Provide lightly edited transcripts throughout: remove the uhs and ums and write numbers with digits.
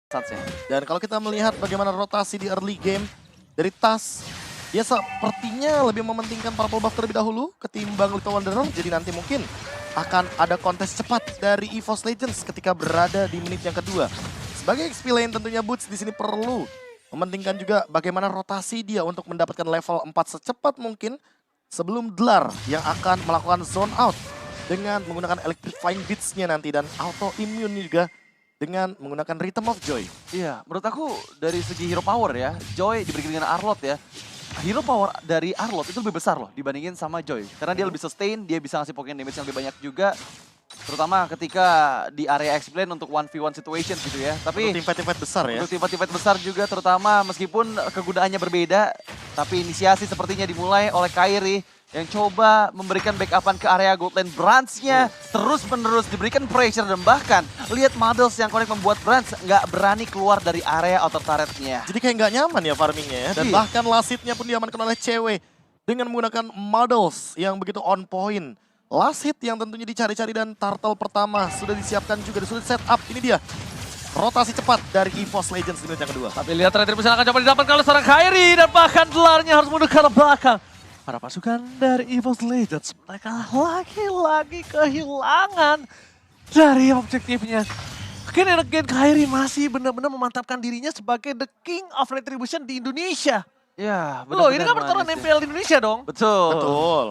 Satsnya. Dan kalau kita melihat bagaimana rotasi di early game dari TAS, dia sepertinya lebih mementingkan purple buff terlebih dahulu ketimbang Little Wanderer. Jadi nanti mungkin akan ada kontes cepat dari EVOS Legends ketika berada di menit yang kedua. Sebagai XP lane tentunya Boots di sini perlu mementingkan juga bagaimana rotasi dia untuk mendapatkan level 4 secepat mungkin sebelum Dlar yang akan melakukan zone out dengan menggunakan Electrifying Beats-nya nanti dan auto immune juga dengan menggunakan Rhythm of Joy. Iya, menurut aku dari segi hero power ya, Joy diberikan dengan Arlott ya. Hero power dari Arlott itu lebih besar loh dibandingin sama Joy. Karena dia lebih sustain, dia bisa ngasih poken damage yang lebih banyak juga. Terutama ketika di area X-Plane untuk 1v1 situation gitu ya. Tapi Untuk tim-fight besar ya. untuk tim-fight besar juga terutama meskipun kegunaannya berbeda. Tapi inisiasi sepertinya dimulai oleh Kairi yang coba memberikan backupan ke area gold lane. Branch-nya terus-menerus diberikan pressure dan bahkan lihat models yang connect membuat Branch nggak berani keluar dari area outer turret-nya. Jadi kayak nggak nyaman ya farmingnya ya. Dan Iya. bahkan lasitnya pun diamankan oleh cewek dengan menggunakan models yang begitu on point. Last hit yang tentunya dicari-cari dan turtle pertama sudah disiapkan juga, sudah set up. Ini dia rotasi cepat dari EVOS Legends di menit yang kedua. Tapi lihat retribusi akan coba didapatkan oleh seorang Kairi dan bahkan Dlarnya harus mundur ke belakang. Para pasukan dari EVOS Legends, mereka lagi-lagi kehilangan dari objektifnya. Again and again Kairi masih benar-benar memantapkan dirinya sebagai the king of retribution di Indonesia. Ya, Loh, ini kan manis pertarungan ya. MPL di Indonesia dong. Betul. Betul.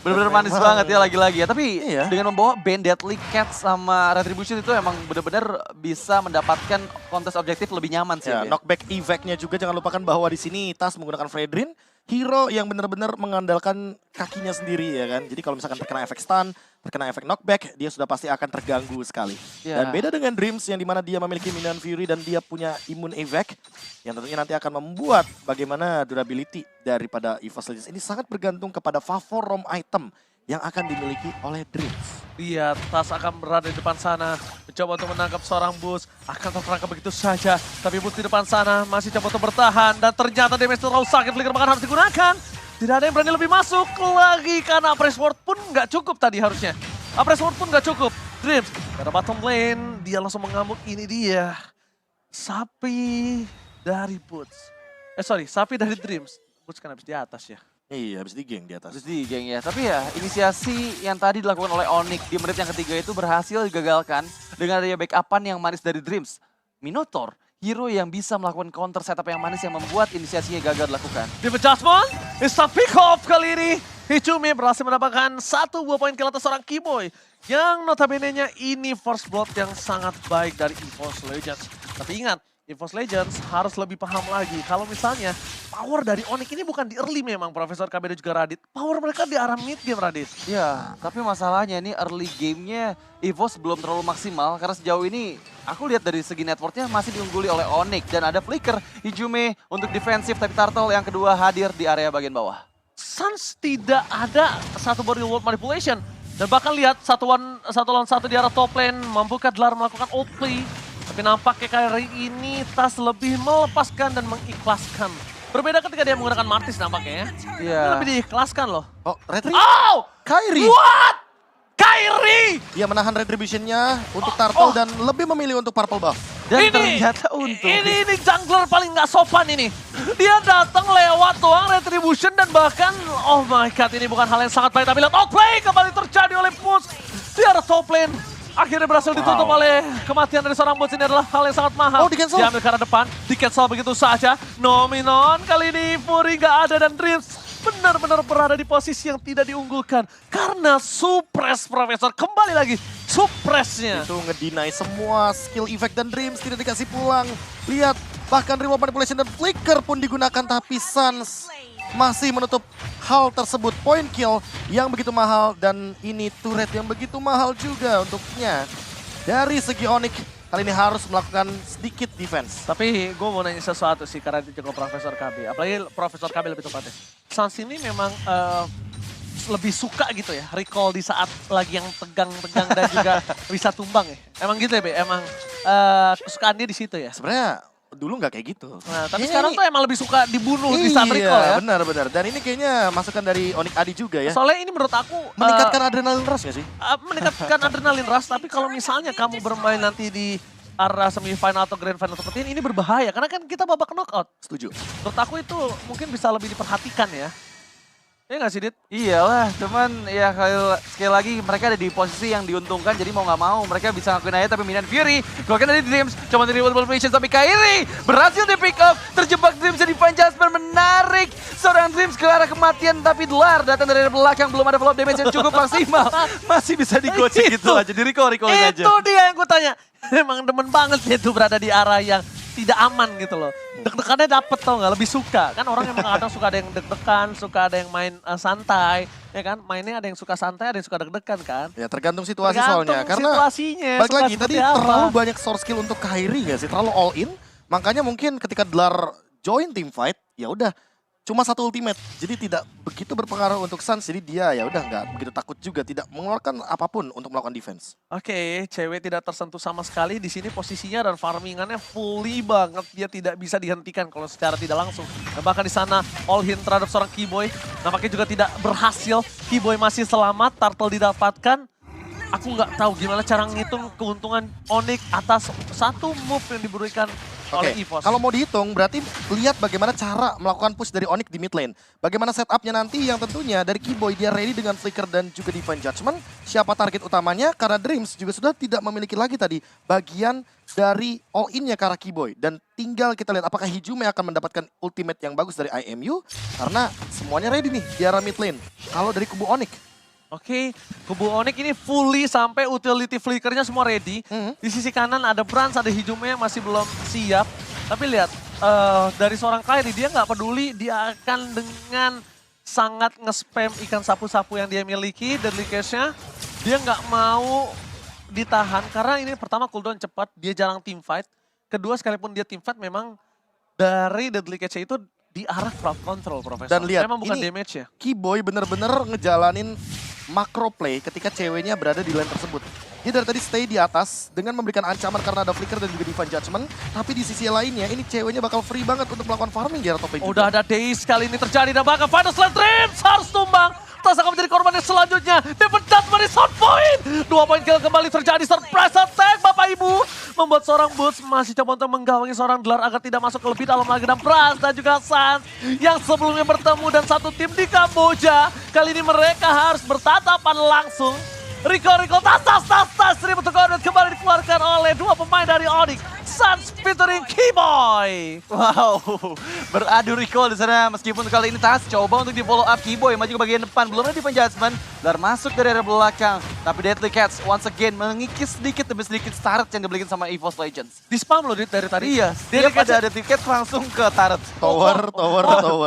Bener-bener manis banget ya lagi-lagi ya. Tapi Iya. dengan membawa band Deadly Cats sama Retribution itu emang bener-bener bisa mendapatkan kontes objektif lebih nyaman sih. Ya, Ya. knockback evac-nya juga jangan lupakan bahwa di sini Tas menggunakan Fredrin, hero yang benar-benar mengandalkan kakinya sendiri ya kan. Jadi kalau misalkan terkena efek stun, terkena efek knockback, dia sudah pasti akan terganggu sekali. Ya. Dan beda dengan Dreams yang dimana dia memiliki Minion Fury dan dia punya immune evac, yang tentunya nanti akan membuat bagaimana durability daripada EVOS Legends ini sangat bergantung kepada favor ROM item yang akan dimiliki oleh Dreams. Dia Tas akan berada di depan sana, mencoba untuk menangkap seorang Bus, akan terperangkap begitu saja. Tapi Bus di depan sana masih coba untuk bertahan dan ternyata damage terlalu sakit, flicker bahkan harus digunakan. Tidak ada yang berani lebih masuk lagi karena Press Ward pun nggak cukup tadi harusnya. Press Ward pun nggak cukup. Dreams, dari bottom lane, dia langsung mengamuk, ini dia. Sapi dari Boots. Sapi dari Dreams. Boots kan habis di atas ya. Iya, habis di geng di atas. Terus di geng ya. Tapi ya inisiasi yang tadi dilakukan oleh Onyx di menit yang ketiga itu berhasil digagalkan dengan adanya backupan yang manis dari Dreams. Minotaur, hero yang bisa melakukan counter setup yang manis yang membuat inisiasinya gagal dilakukan. Deep adjustment, it's a pick off kali ini. Hichumi berhasil mendapatkan 1 buah poin kill atas seorang Keyboy. Yang notabene-nya ini first blood yang sangat baik dari EVOS Legends. Tapi ingat, EVOS Legends harus lebih paham lagi. Kalau misalnya power dari Onyx ini bukan di early memang Profesor KB dan juga Radit. Power mereka di arah mid game Radit. Ya, tapi masalahnya ini early game-nya EVOS belum terlalu maksimal. Karena sejauh ini aku lihat dari segi networknya masih diungguli oleh Onyx. Dan ada flicker Hijume untuk defensif, tapi Turtle yang kedua hadir di area bagian bawah. Suns tidak ada satu body world manipulation. Dan bahkan lihat satu lawan satu di arah top lane. Mampukah Dlar melakukan ult play? Tapi nampaknya kali ini Tas lebih melepaskan dan mengikhlaskan. Berbeda ketika dia menggunakan Martis nampaknya ya. Iya. Ini lebih diikhlaskan loh. Oh, Retri. Oh! Kairi. What? Kairi! Dia menahan retribution-nya untuk Turtle dan lebih memilih untuk purple buff. Dan ternyata untuk Ini jungler paling nggak sopan ini. Dia datang lewat doang retribution dan bahkan, oh my god, ini bukan hal yang sangat baik. Tapi lihat outplay kembali terjadi oleh Boots di arah top lane. Akhirnya berhasil ditutup oleh kematian dari seorang Boots. Ini adalah hal yang sangat mahal. Oh, di-cancel. Diambil ke arah depan, di-cancel begitu saja. Nominon kali ini Fury nggak ada dan Dreams benar-benar berada di posisi yang tidak diunggulkan. Karena suppress Profesor kembali lagi. Suppressnya. Itu ngedeny semua skill effect dan Dreams tidak dikasih pulang. Lihat, bahkan reward manipulation dan flicker pun digunakan tapi Suns masih menutup hal tersebut. Point kill yang begitu mahal dan ini turret yang begitu mahal juga untuknya. Dari segi Onyx kali ini harus melakukan sedikit defense. Tapi gue mau nanya sesuatu sih karena itu juga Profesor KB. Apalagi Profesor KB lebih tepatnya. Suns ini memang lebih suka gitu ya, recall di saat lagi yang tegang-tegang dan juga bisa tumbang ya. Emang gitu ya, Be? Emang kesukaan dia di situ ya? Sebenarnya dulu nggak kayak gitu. Nah, tapi Ini- sekarang tuh emang lebih suka dibunuh di saat recall ya. Iya, benar-benar. Dan ini kayaknya masukan dari Onyx Adi juga ya. Soalnya ini menurut aku Meningkatkan adrenalin rush nggak sih? meningkatkan adrenalin rush, tapi kalau misalnya kamu bermain nanti di arah semifinal atau grand final seperti ini berbahaya. Karena kan kita babak knockout. Setuju. Menurut aku itu mungkin bisa lebih diperhatikan ya. Iya nggak sih, Dit? Iyalah, cuman ya sekali lagi mereka ada di posisi yang diuntungkan, jadi mau nggak mau mereka bisa ngakuin aja. Tapi Minion Fury, bahkan dari Dreams, cuma dari World Patience tapi Kairi berhasil di pick up, terjebak Dreams di Divine Judgment, menarik seorang Dreams ke arah kematian, tapi Dlar datang dari belakang, belum ada follow up damage yang cukup maksimal, masih bisa digocek gitu aja, di recall-recallin aja. Itu dia yang gue tanya. Emang demen banget dia tuh berada di arah yang tidak aman gitu loh. Deg-degannya dapet tau gak, lebih suka. Kan orang emang kadang suka ada yang deg-degan, suka ada yang main santai. Ya kan, mainnya ada yang suka santai, ada yang suka deg-degan kan. Ya tergantung situasi Tergantung soalnya. Karena situasinya, balik suka lagi tadi seperti apa. terlalu banyak source skill untuk Kairi gak sih? Terlalu all in. Makanya mungkin ketika Dlar join team fight, ya udah cuma satu ultimate. Jadi tidak begitu berpengaruh untuk Suns. Jadi dia ya udah nggak begitu takut juga, tidak mengeluarkan apapun untuk melakukan defense. Oke, cewek tidak tersentuh sama sekali di sini posisinya dan farmingannya fully banget. Dia tidak bisa dihentikan kalau secara tidak langsung. Dan bahkan di sana all in terhadap seorang Keyboy nampaknya juga tidak berhasil. Keyboy masih selamat, Turtle didapatkan. Aku nggak tahu gimana cara ngitung keuntungan Onyx atas satu move yang diberikan oleh Oke, EVOS. kalau mau dihitung berarti lihat bagaimana cara melakukan push dari Onyx di mid lane. Bagaimana setupnya nanti yang tentunya dari Keyboy dia ready dengan Flicker dan juga Divine Judgment. Siapa target utamanya? Karena Dreams juga sudah tidak memiliki lagi tadi bagian dari all in-nya ke arah Keyboy. Dan tinggal kita lihat apakah Hijume akan mendapatkan ultimate yang bagus dari IMU. Karena semuanya ready nih di arah mid lane. Kalau dari kubu Onyx. Oke, kubu Onyx ini fully sampai utility flickernya semua ready. Di sisi kanan ada Brans, ada Hijume yang masih belum siap. Tapi lihat, dari seorang Kairi dia nggak peduli, dia akan dengan sangat nge-spam ikan sapu-sapu yang dia miliki, deadly case-nya. Dia nggak mau ditahan, karena ini pertama cooldown cepat, dia jarang team fight. Kedua, sekalipun dia team fight memang dari deadly case itu di arah crowd control, Profesor. Dan lihat, memang bukan ini damage ya. Keyboy bener-bener ngejalanin macro play ketika ceweknya berada di lane tersebut. Dia dari tadi stay di atas dengan memberikan ancaman karena ada Flicker dan juga Divine Judgment. Tapi di sisi lainnya ini ceweknya bakal free banget untuk melakukan farming di arah top lane Udah juga. ada Daze kali ini terjadi dan bahkan Final Slam Dreams harus tumbang. Tas akan menjadi korban yang selanjutnya. Dapat Judgment di sound point. 2 poin kill kembali terjadi. Surprise attack Bapak Ibu. Membuat seorang Boots masih coba untuk menggawangi seorang Dlar agar tidak masuk ke lebih dalam lagi. Dan Pras dan juga Suns yang sebelumnya bertemu dan satu tim di Kamboja. Kali ini mereka harus bertatapan langsung. Rico, tas, Ribut Gordon kembali dikeluarkan oleh dua pemain dari Onyx. Suns featuring Keyboy. Wow, beradu recall di sana meskipun kali ini Tas coba untuk di follow up Keyboy maju ke bagian depan, belum ada Divine Judgment. Dlar masuk dari area belakang, tapi Deadly Cats once again mengikis sedikit demi sedikit start yang dibelikan sama EVOS Legends. Di spam loh dari tadi. Iya, Deadly setiap Cats ada Deadly Cats langsung ke turret. Tower.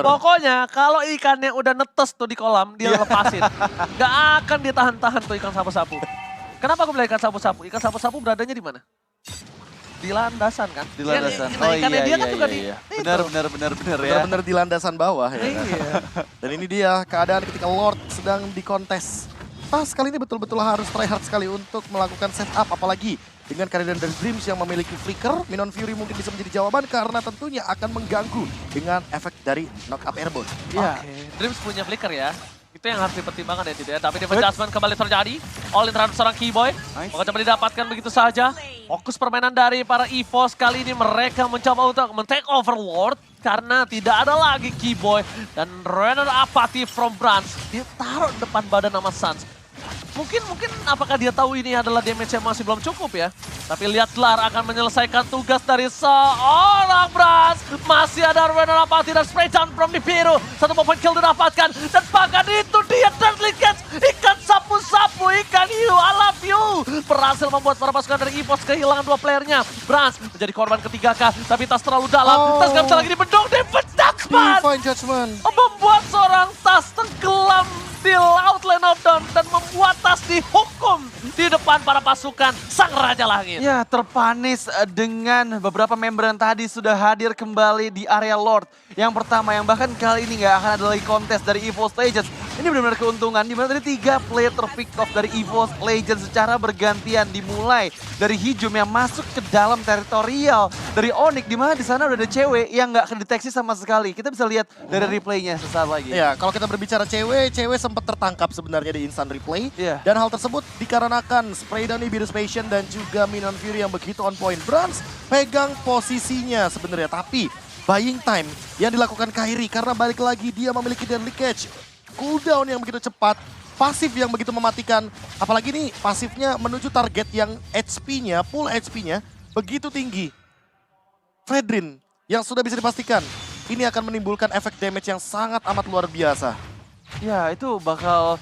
Pokoknya kalau ikannya udah netes tuh di kolam, dia lepasin. Gak akan ditahan-tahan tuh ikan sapu-sapu. Kenapa aku bilang ikan sapu-sapu? Ikan sapu-sapu beradanya di mana? Di landasan kan? Di landasan. Nah, ikannya dia kan juga di iya. itu. Benar ya. Bener-bener di landasan bawah ya. kan? Iya. Dan ini dia keadaan ketika Lord sedang dikontes. Tas kali ini betul-betul harus try hard sekali untuk melakukan setup. Apalagi dengan kehadiran dari Dreams yang memiliki Flicker. Minion Fury mungkin bisa menjadi jawaban karena tentunya akan mengganggu dengan efek dari knock up airborne. Iya. Oke, Dreams punya flicker ya. Itu yang harus dipertimbangkan ya, Dit ya. Tapi Divine Judgment kembali terjadi. All in terhadap seorang Keyboy. Nice. Maka coba didapatkan begitu saja. Fokus permainan dari para EVOS kali ini mereka mencoba untuk men-take over Lord. Karena tidak ada lagi Keyboy. Dan Renner Apathy from Brans. Dia taruh depan badan nama Suns. Mungkin apakah dia tahu ini adalah damage yang masih belum cukup ya. Tapi lihat Dlar akan menyelesaikan tugas dari seorang Brans. Masih ada Renner Apathy dan spray down from the Biru. 1 point kill didapatkan. Dan bahkan itu dia Deadly Cats. Ikan sapu-sapu, ikan hiu, I love you. Berhasil membuat para pasukan dari EVOS kehilangan 2 playernya. Brans menjadi korban ketiga kah. Tapi Tas terlalu dalam. Tas gak bisa lagi dibendung. Divine Judgment. Membuat seorang Tas tenggelam di laut Lane of Dawn dan membuat Tas dihukum di depan para pasukan Sang Raja Langit. Ya, terpanis dengan beberapa member yang tadi sudah hadir kembali di area Lord. Yang pertama, yang bahkan kali ini nggak akan ada lagi kontes dari EVOS Legends. Ini benar-benar keuntungan dimana tadi 3 player terpick off dari EVOS Legends secara bergantian, dimulai dari Hijum yang masuk ke dalam teritorial dari Onyx, dimana di sana udah ada cewek yang nggak kedeteksi sama sekali. Kita bisa lihat dari replaynya sesaat lagi. Ya, kalau kita berbicara cewek sempat tertangkap sebenarnya di instant replay. Iya. Dan hal tersebut dikarenakan spray dari Virus Passion dan juga Minion Fury yang begitu on point. Brans pegang posisinya sebenarnya, tapi buying time yang dilakukan Kairi karena balik lagi dia memiliki Deadly Catch. Cooldown yang begitu cepat, pasif yang begitu mematikan. Apalagi nih pasifnya menuju target yang HP-nya, full HP-nya begitu tinggi. Fredrin yang sudah bisa dipastikan ini akan menimbulkan efek damage yang sangat amat luar biasa. Ya, itu bakal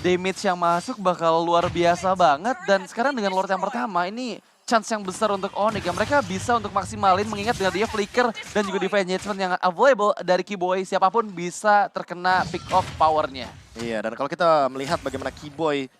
damage yang masuk bakal luar biasa banget. Dan sekarang dengan Lord yang pertama ini chance yang besar untuk Onyx yang mereka bisa untuk maksimalin, mengingat dengan dia flicker dan juga defense engagement yang available dari Keyboy, siapapun bisa terkena pick off powernya. Iya, dan kalau kita melihat bagaimana Keyboy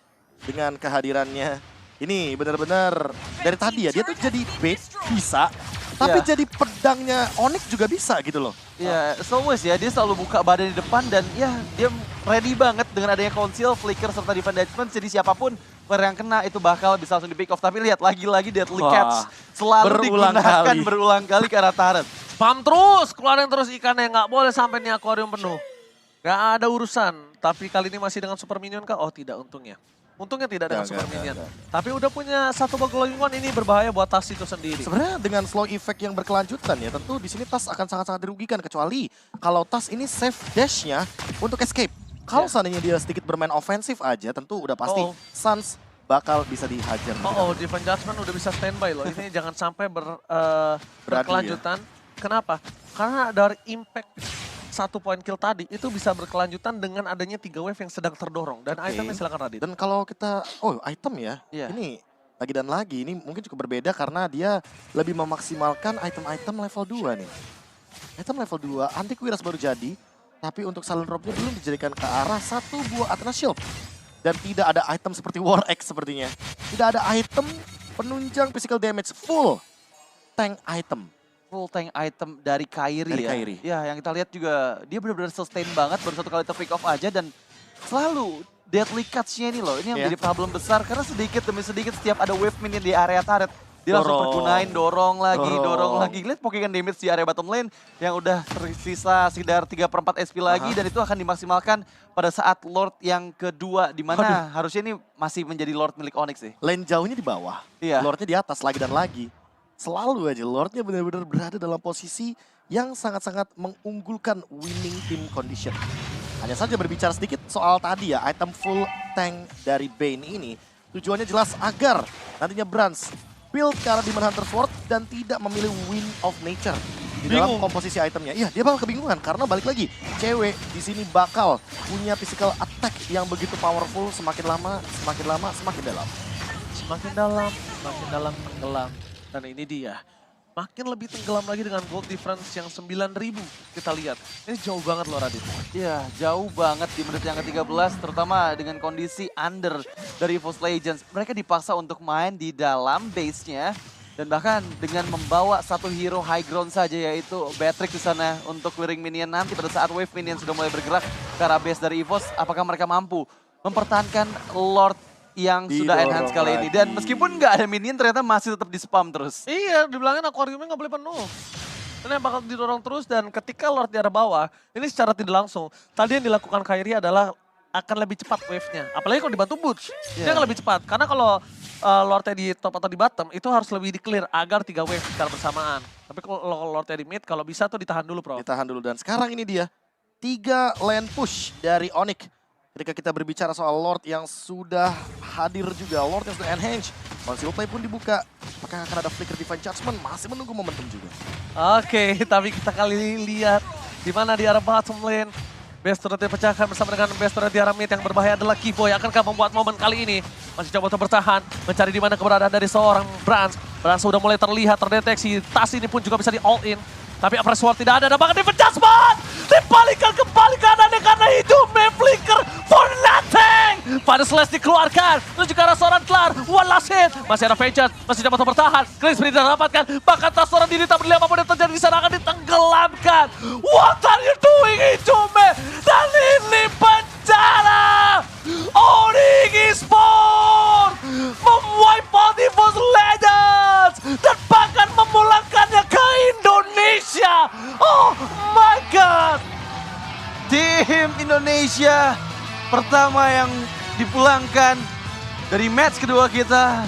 dengan kehadirannya, ini benar-benar dari tadi ya, dia tuh jadi bait bisa, tapi Iya. jadi pedangnya Onyx juga bisa gitu loh. Ya, so always ya, dia selalu buka badan di depan dan ya dia ready banget dengan adanya conceal, flicker, serta defense engagement. Jadi siapapun player yang kena itu bakal bisa langsung di pick off. Tapi lihat lagi-lagi Deadly Wah, Catch selalu berulang digunakan kali. berulang kali ke arah turret. Spam terus, keluarin terus ikannya, nggak boleh sampai nih akuarium penuh. Nggak ada urusan, tapi kali ini masih dengan super minion kah? Oh tidak, untungnya. Untungnya tidak dengan super minion. Tapi udah punya satu glowing one, ini berbahaya buat Tas itu sendiri. Sebenarnya dengan slow effect yang berkelanjutan ya, tentu di sini Tas akan sangat-sangat dirugikan, kecuali kalau Tas ini save dash-nya untuk escape. Kalau seandainya dia sedikit bermain ofensif aja, tentu udah pasti Suns bakal bisa dihajar. Defense Judgment udah bisa standby loh. Ini jangan sampai Beradu berkelanjutan. Kenapa? Karena dari impact 1 point kill tadi itu bisa berkelanjutan dengan adanya 3 wave yang sedang terdorong. Dan itemnya silakan Radit. Dan kalau kita, item ya, Iya. ini lagi dan lagi, ini mungkin cukup berbeda karena dia lebih memaksimalkan item-item level 2 nih. Item level 2, Antiquiras baru jadi, tapi untuk Silent Robe-nya belum dijadikan ke arah 1 buah Athena Shield. Dan tidak ada item seperti War Axe sepertinya. Tidak ada item penunjang physical damage, full tank item. Full tank item dari Kairi ya. Kairi. Ya, yang kita lihat juga dia benar-benar sustain banget, baru 1 kali pick off aja dan selalu deadly cuts-nya ini loh. Ini yang Iya. jadi problem besar karena sedikit demi sedikit setiap ada wave minion di area turret, dia langsung Dorong. pergunain, dorong lagi. Dorong. Lihat Pokémon damage di area bottom lane yang udah tersisa sekitar 3/4 SP lagi dan itu akan dimaksimalkan pada saat Lord yang kedua, di mana harusnya ini masih menjadi Lord milik Onyx sih. Lane jauhnya di bawah, Iya. Lordnya di atas lagi dan lagi. Selalu aja Lordnya benar-benar berada dalam posisi yang sangat-sangat mengunggulkan winning team condition. Hanya saja berbicara sedikit soal tadi ya, item full tank dari Bane ini tujuannya jelas agar nantinya Brans build ke arah Demon Hunter Sword dan tidak memilih Wind of Nature di dalam komposisi itemnya. Iya, dia bakal kebingungan karena balik lagi, cewek di sini bakal punya physical attack yang begitu powerful, semakin lama semakin dalam. Semakin dalam tenggelam. Dan ini dia. Makin lebih tenggelam lagi dengan gold difference yang 9.000 kita lihat. Ini jauh banget loh Radit. Iya, jauh banget di menit yang ke-13, terutama dengan kondisi under dari EVOS Legends. Mereka dipaksa untuk main di dalam base-nya, dan bahkan dengan membawa satu hero high ground saja, yaitu Beatrix di sana untuk clearing minion nanti pada saat wave minion sudah mulai bergerak ke arah base dari EVOS. Apakah mereka mampu mempertahankan Lord yang sudah Didorong enhance kali ini? lagi. Dan meskipun nggak ada minion, ternyata masih tetap di spam terus. Iya, dibilangin akuariumnya nggak boleh penuh. Ini bakal didorong terus dan ketika Lord di arah bawah, ini secara tidak langsung. Tadi yang dilakukan Kairi adalah akan lebih cepat wave-nya. Apalagi kalau dibantu Butch, dia akan lebih cepat. Karena kalau Lordnya di top atau di bottom, itu harus lebih di-clear agar 3 wave secara bersamaan. Tapi kalau Lordnya di mid, kalau bisa tuh ditahan dulu, Bro. Ditahan dulu dan sekarang ini dia 3 lane push dari Onyx. Ketika kita berbicara soal Lord yang sudah hadir juga, Lord yang sudah enhance, Conceal Play pun dibuka. Apakah akan ada Flicker Divine Judgment? Masih menunggu momentum juga. Oke, tapi kita kali lihat di mana di arah bottom lane. Best turret dipecahkan bersama dengan best turret di arah mid yang berbahaya adalah Keyboy. Akankah membuat momen kali ini? Masih coba untuk bertahan, mencari di mana keberadaan dari seorang Brans. Brans sudah mulai terlihat, terdeteksi. Tas ini pun juga bisa di all in. Tapi Apres Sword tidak ada bahkan Defense Judgment! Dibalikan kembali kanannya karena hidupnya flicker for nothing! Pada Slash dikeluarkan, menuju ke arah seorang kelar, one last hit. Masih ada Vengeance, masih dapat bertahan. Chris Free tidak dapatkan, bahkan tas seorang diri tak berdiri apapun yang terjadi di sana akan ditenggelamkan. What are you doing Hidupnya? Dan ini sana. Onyx Esports memwipe out EVOS Legends dan bahkan memulangkannya ke Indonesia. Oh my god. Tim Indonesia pertama yang dipulangkan dari match kedua kita.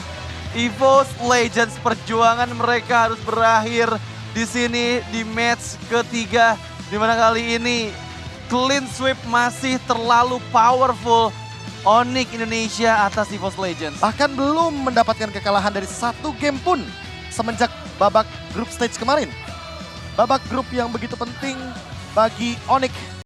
EVOS Legends, perjuangan mereka harus berakhir di sini di match ketiga. Di mana kali ini clean sweep masih terlalu powerful. Onyx Indonesia atas EVOS Legends. Bahkan belum mendapatkan kekalahan dari satu game pun semenjak babak grup stage kemarin. Babak grup yang begitu penting bagi Onyx